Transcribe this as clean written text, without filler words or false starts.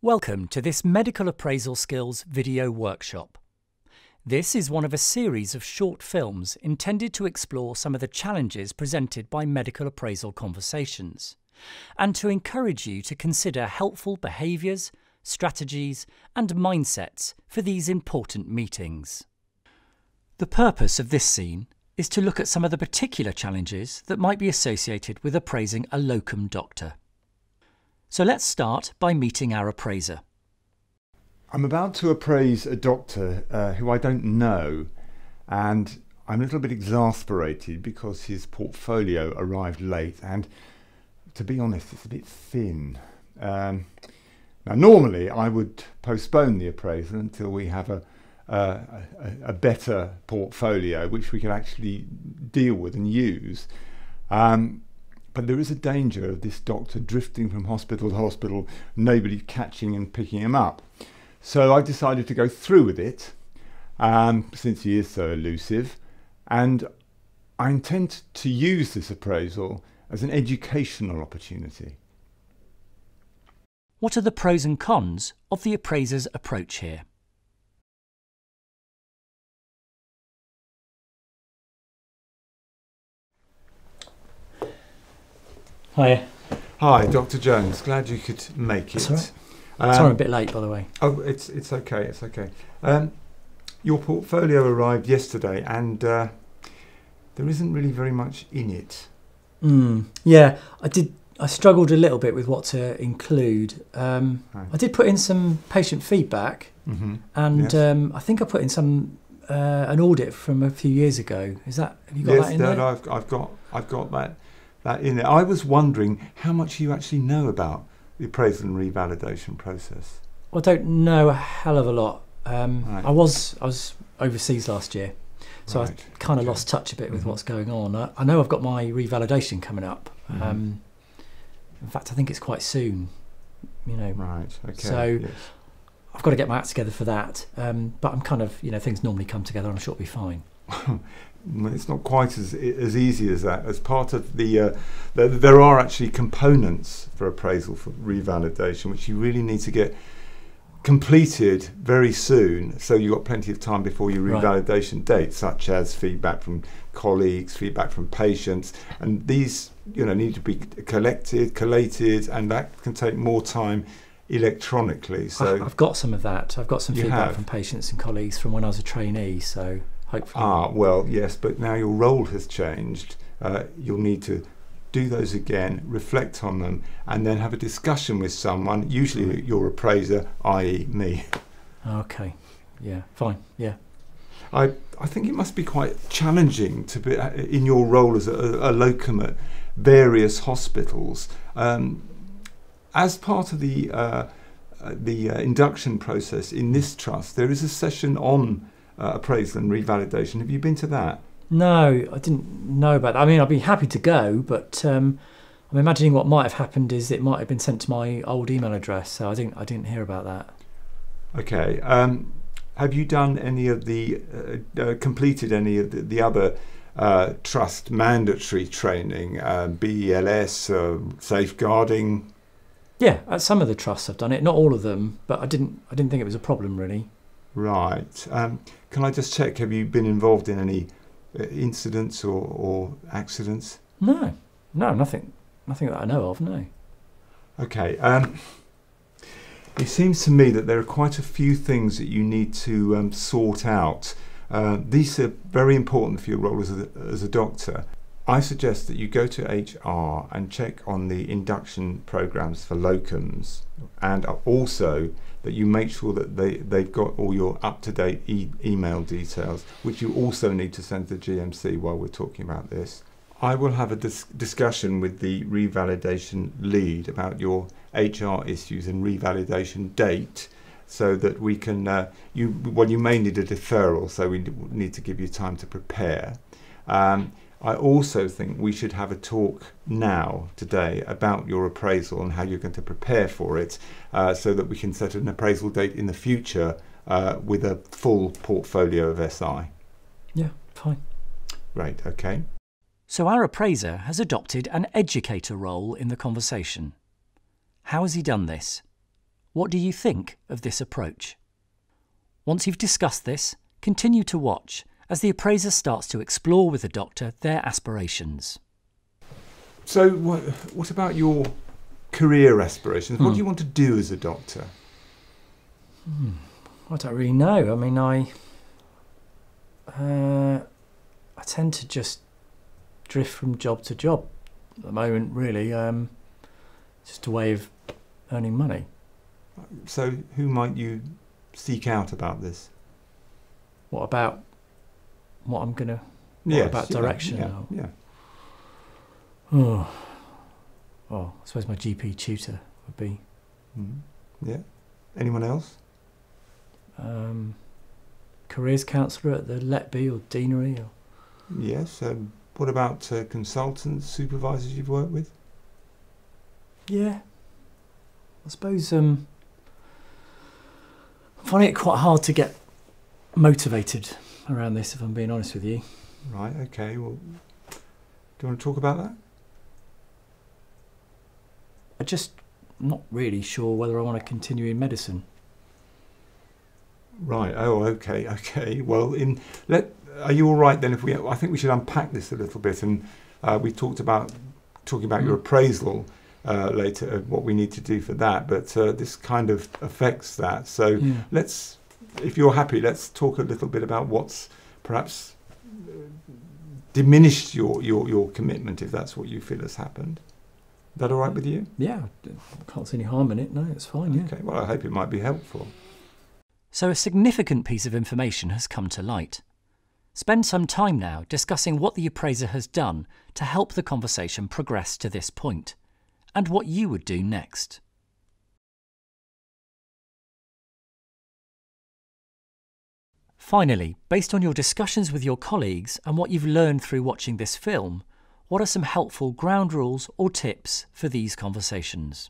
Welcome to this Medical Appraisal Skills video workshop. This is one of a series of short films intended to explore some of the challenges presented by medical appraisal conversations, and to encourage you to consider helpful behaviours, strategies and mindsets for these important meetings. The purpose of this scene is to look at some of the particular challenges that might be associated with appraising a locum doctor. So let's start by meeting our appraiser. I'm about to appraise a doctor who I don't know, and I'm a little bit exasperated because his portfolio arrived late and, to be honest, it's a bit thin. Now normally I would postpone the appraisal until we have a better portfolio which we can actually deal with and use. But there is a danger of this doctor drifting from hospital to hospital, nobody catching and picking him up. So I decided to go through with it, since he is so elusive, and I intend to use this appraisal as an educational opportunity. What are the pros and cons of the appraiser's approach here? Hiya. Hi, Dr. Jones. Glad you could make it. That's all right. Sorry I'm a bit late, by the way. Oh, it's okay. It's okay. Your portfolio arrived yesterday, and there isn't really very much in it. Yeah, I struggled a little bit with what to include. I did put in some patient feedback, and Yes. I think I put in some an audit from a few years ago. Have you got that in there? Yes, I've got that in there. I was wondering how much you actually know about the appraisal and revalidation process. Well, I don't know a hell of a lot. Right. I was overseas last year, so Right. I kind of Okay. lost touch a bit with what's going on. I know I've got my revalidation coming up. In fact, I think it's quite soon. Right. Okay. So yes. I've got to get my act together for that. But I'm kind of, things normally come together. I'm sure it'll be fine. Well, it's not quite as easy as that. As part of there are actually components for appraisal for revalidation which you really need to get completed very soon, so you've got plenty of time before your revalidation date, such as feedback from colleagues, feedback from patients, and these need to be collated, and that can take more time electronically. So I've got some of that. I've got some You feedback have? from patients and colleagues from when I was a trainee, so hopefully. well, yes, but now your role has changed. You'll need to do those again, reflect on them, and then have a discussion with someone, usually your appraiser, i.e. me. Okay, yeah, fine, yeah. I think it must be quite challenging to be in your role as a locum at various hospitals. As part of the induction process in this trust, there is a session on appraisal and revalidation. Have you been to that? No, I didn't know about that. I mean, I'd be happy to go, but I'm imagining what might have happened is it might have been sent to my old email address, so I didn't hear about that. Okay. Have you done any of the completed any of the other trust mandatory training, BELS, safeguarding? Yeah, at some of the trusts I've done it, not all of them, but I didn't think it was a problem really. Right. Can I just check? Have you been involved in any incidents or accidents? No, nothing that I know of. No. Okay. It seems to me that there are quite a few things that you need to sort out. These are very important for your role as a doctor. I suggest that you go to HR and check on the induction programs for locums, and also that you make sure that they've got all your up-to-date email details, which you also need to send to GMC while we're talking about this. I will have a discussion with the revalidation lead about your HR issues and revalidation date, so that we can, you may need a deferral, so we need to give you time to prepare. I also think we should have a talk now, today, about your appraisal and how you're going to prepare for it, so that we can set an appraisal date in the future with a full portfolio of SI. Yeah, fine. Right, okay. So our appraiser has adopted an educator role in the conversation. How has he done this? What do you think of this approach? Once you've discussed this, continue to watch as the appraiser starts to explore with the doctor their aspirations. So what about your career aspirations? What do you want to do as a doctor? I don't really know. I mean, I tend to just drift from job to job at the moment, really. Just a way of earning money. So who might you seek out about this? What about what I'm going to... Yes, about direction? Yeah. Oh, I suppose my GP tutor would be... Yeah. Anyone else? Careers counsellor at the Letby or Deanery. Or... Yes. What about consultants, supervisors you've worked with? Yeah. I suppose I find it quite hard to get motivated around this, if I'm being honest with you. Right, okay. Well, do you want to talk about that? I'm just not really sure whether I want to continue in medicine. Right. Oh, okay. Well, are you all right then? I think we should unpack this a little bit, and we talked about talking about your appraisal later, what we need to do for that. But this kind of affects that. So let's, if you're happy, let's talk a little bit about what's perhaps diminished your commitment, if that's what you feel has happened. Is that all right with you? Yeah, I can't see any harm in it. No, it's fine. Yeah. Okay. Well, I hope it might be helpful. So a significant piece of information has come to light. Spend some time now discussing what the appraiser has done to help the conversation progress to this point, and what you would do next. Finally, based on your discussions with your colleagues and what you've learned through watching this film, what are some helpful ground rules or tips for these conversations?